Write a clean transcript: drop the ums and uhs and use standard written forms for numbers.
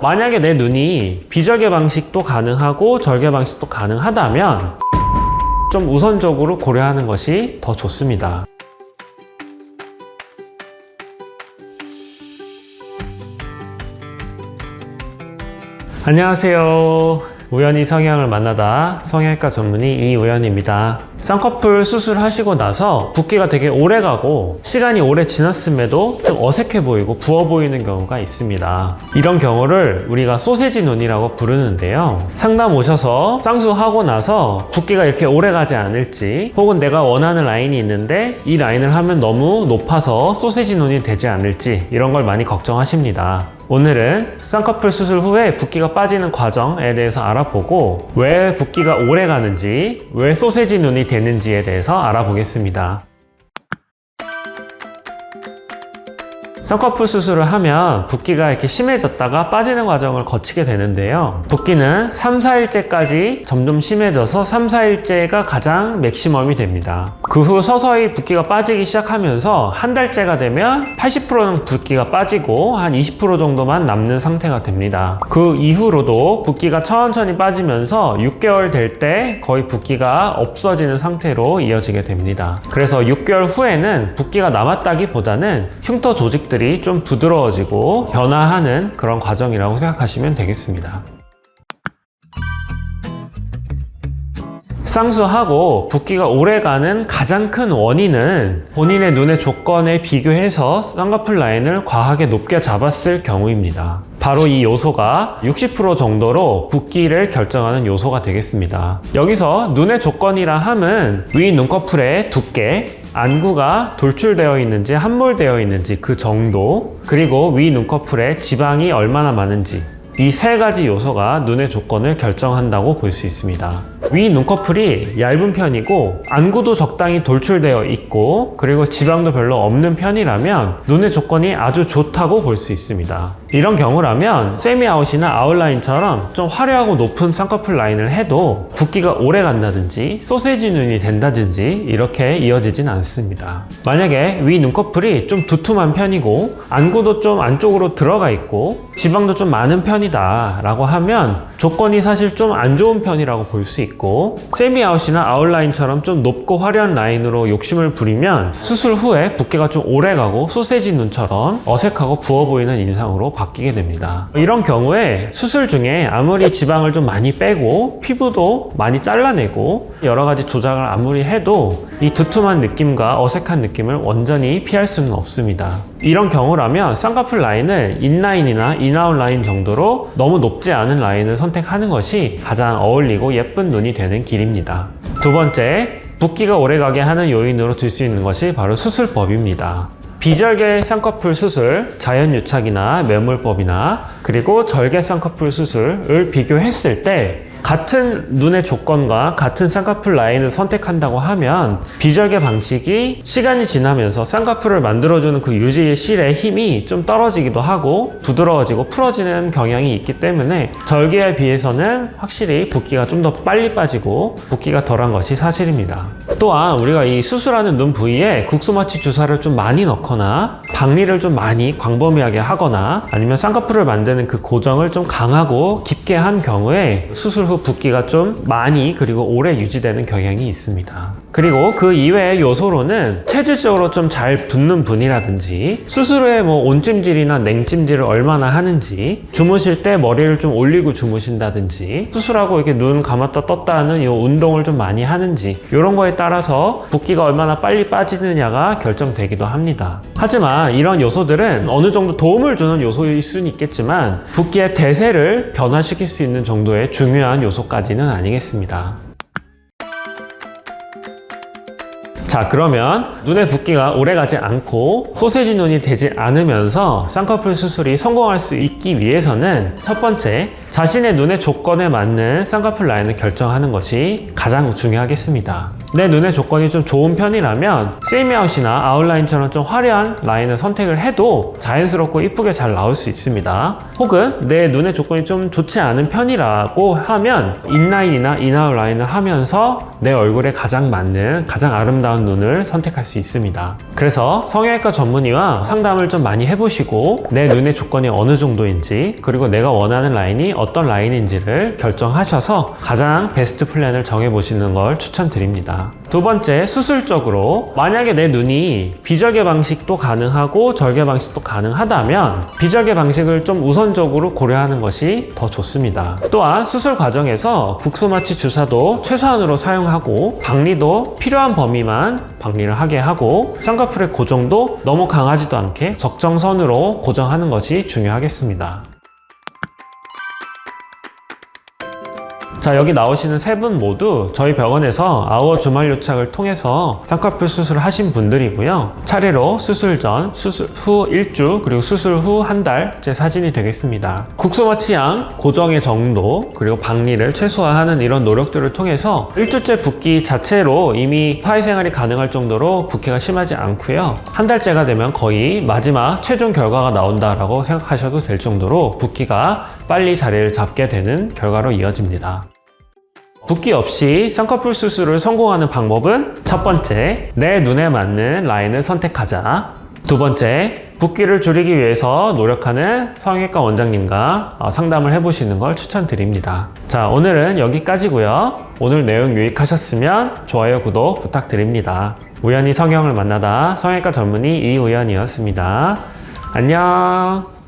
만약에 내 눈이 비절개 방식도 가능하고 절개 방식도 가능하다면 좀 우선적으로 고려하는 것이 더 좋습니다. 안녕하세요. 우연히 성형을 만나다 성형외과 전문의 이우연입니다. 쌍꺼풀 수술하시고 나서 붓기가 되게 오래 가고 시간이 오래 지났음에도 좀 어색해 보이고 부어 보이는 경우가 있습니다. 이런 경우를 우리가 소세지 눈이라고 부르는데요. 상담 오셔서 쌍수하고 나서 붓기가 이렇게 오래 가지 않을지, 혹은 내가 원하는 라인이 있는데 이 라인을 하면 너무 높아서 소세지 눈이 되지 않을지, 이런 걸 많이 걱정하십니다. 오늘은 쌍꺼풀 수술 후에 붓기가 빠지는 과정에 대해서 알아보고, 왜 붓기가 오래 가는지, 왜 소세지 눈이 되는지에 대해서 알아보겠습니다. 쌍꺼풀 수술을 하면 붓기가 이렇게 심해졌다가 빠지는 과정을 거치게 되는데요. 붓기는 3, 4일째까지 점점 심해져서 3, 4일째가 가장 맥시멈이 됩니다. 그 후 서서히 붓기가 빠지기 시작하면서 한 달째가 되면 80%는 붓기가 빠지고 한 20% 정도만 남는 상태가 됩니다. 그 이후로도 붓기가 천천히 빠지면서 6개월 될 때 거의 붓기가 없어지는 상태로 이어지게 됩니다. 그래서 6개월 후에는 붓기가 남았다기보다는 흉터 조직들이 좀 부드러워지고 변화하는 그런 과정이라고 생각하시면 되겠습니다. 쌍수하고 붓기가 오래가는 가장 큰 원인은 본인의 눈의 조건에 비교해서 쌍꺼풀 라인을 과하게 높게 잡았을 경우입니다. 바로 이 요소가 60% 정도로 붓기를 결정하는 요소가 되겠습니다. 여기서 눈의 조건이라 함은 위 눈꺼풀의 두께, 안구가 돌출되어 있는지 함몰되어 있는지 그 정도, 그리고 위 눈꺼풀에 지방이 얼마나 많은지, 이 세 가지 요소가 눈의 조건을 결정한다고 볼 수 있습니다. 위 눈꺼풀이 얇은 편이고 안구도 적당히 돌출되어 있고 그리고 지방도 별로 없는 편이라면 눈의 조건이 아주 좋다고 볼 수 있습니다. 이런 경우라면 세미아웃이나 아웃라인처럼 좀 화려하고 높은 쌍꺼풀 라인을 해도 붓기가 오래 간다든지 소세지 눈이 된다든지 이렇게 이어지진 않습니다. 만약에 위 눈꺼풀이 좀 두툼한 편이고 안구도 좀 안쪽으로 들어가 있고 지방도 좀 많은 편이다 라고 하면 조건이 사실 좀 안 좋은 편이라고 볼 수 있고, 세미아웃이나 아웃라인처럼 좀 높고 화려한 라인으로 욕심을 부리면 수술 후에 붓기가 좀 오래 가고 소세지 눈처럼 어색하고 부어 보이는 인상으로 바뀌게 됩니다. 이런 경우에 수술 중에 아무리 지방을 좀 많이 빼고 피부도 많이 잘라내고 여러 가지 조작을 아무리 해도 이 두툼한 느낌과 어색한 느낌을 완전히 피할 수는 없습니다. 이런 경우라면 쌍꺼풀 라인을 인라인이나 인아웃 라인 정도로 너무 높지 않은 라인을 선택하는 것이 가장 어울리고 예쁜 눈이 되는 길입니다. 두 번째, 붓기가 오래가게 하는 요인으로 들 수 있는 것이 바로 수술법입니다. 비절개 쌍꺼풀 수술, 자연유착이나 매몰법이나 그리고 절개 쌍꺼풀 수술을 비교했을 때 같은 눈의 조건과 같은 쌍꺼풀 라인을 선택한다고 하면 비절개 방식이 시간이 지나면서 쌍꺼풀을 만들어주는 그 유지의 실의 힘이 좀 떨어지기도 하고 부드러워지고 풀어지는 경향이 있기 때문에 절개에 비해서는 확실히 붓기가 좀 더 빨리 빠지고 붓기가 덜한 것이 사실입니다. 또한 우리가 이 수술하는 눈 부위에 국소마취 주사를 좀 많이 넣거나 박리를 좀 많이 광범위하게 하거나 아니면 쌍꺼풀을 만드는 그 고정을 좀 강하고 깊게 한 경우에 수술 후 붓기가 좀 많이 그리고 오래 유지되는 경향이 있습니다. 그리고 그 이외의 요소로는 체질적으로 좀 잘 붓는 분이라든지 수술 후에 온찜질이나 냉찜질을 얼마나 하는지, 주무실 때 머리를 좀 올리고 주무신다든지 수술하고 이렇게 눈 감았다 떴다 하는 이 운동을 좀 많이 하는지, 이런 거에 따라서 붓기가 얼마나 빨리 빠지느냐가 결정되기도 합니다. 하지만 이런 요소들은 어느 정도 도움을 주는 요소일 수는 있겠지만 붓기의 대세를 변화시킬 수 있는 정도의 중요한 요소까지는 아니겠습니다. 자, 그러면 눈의 붓기가 오래가지 않고 소세지 눈이 되지 않으면서 쌍꺼풀 수술이 성공할 수 있기 위해서는 첫 번째, 자신의 눈의 조건에 맞는 쌍꺼풀 라인을 결정하는 것이 가장 중요하겠습니다. 내 눈의 조건이 좀 좋은 편이라면 세미아웃이나 아웃라인처럼 좀 화려한 라인을 선택을 해도 자연스럽고 이쁘게 잘 나올 수 있습니다. 혹은 내 눈의 조건이 좀 좋지 않은 편이라고 하면 인라인이나 인아웃 라인을 하면서 내 얼굴에 가장 맞는 가장 아름다운 눈을 선택할 수 있습니다. 그래서 성형외과 전문의와 상담을 좀 많이 해보시고 내 눈의 조건이 어느 정도인지 그리고 내가 원하는 라인이 어떤 라인인지를 결정하셔서 가장 베스트 플랜을 정해보시는 걸 추천드립니다. 두 번째, 수술적으로 만약에 내 눈이 비절개 방식도 가능하고 절개 방식도 가능하다면 비절개 방식을 좀 우선적으로 고려하는 것이 더 좋습니다. 또한 수술 과정에서 국소마취 주사도 최소한으로 사용하고 박리도 필요한 범위만 박리를 하게 하고 쌍꺼풀의 고정도 너무 강하지도 않게 적정선으로 고정하는 것이 중요하겠습니다. 자, 여기 나오시는 세 분 모두 저희 병원에서 아우어 주말 요착을 통해서 쌍꺼풀 수술을 하신 분들이고요. 차례로 수술 전, 수술 후 1주, 그리고 수술 후 한 달째 사진이 되겠습니다. 국소마취양, 고정의 정도, 그리고 박리를 최소화하는 이런 노력들을 통해서 1주째 붓기 자체로 이미 사회생활이 가능할 정도로 붓기가 심하지 않고요. 한 달째가 되면 거의 마지막 최종 결과가 나온다라고 생각하셔도 될 정도로 붓기가 빨리 자리를 잡게 되는 결과로 이어집니다. 붓기 없이 쌍꺼풀 수술을 성공하는 방법은 첫 번째, 내 눈에 맞는 라인을 선택하자. 두 번째, 붓기를 줄이기 위해서 노력하는 성형외과 원장님과 상담을 해보시는 걸 추천드립니다. 자, 오늘은 여기까지고요. 오늘 내용 유익하셨으면 좋아요, 구독 부탁드립니다. 우연히 성형을 만나다 성형외과 전문의 이우연이었습니다. 안녕.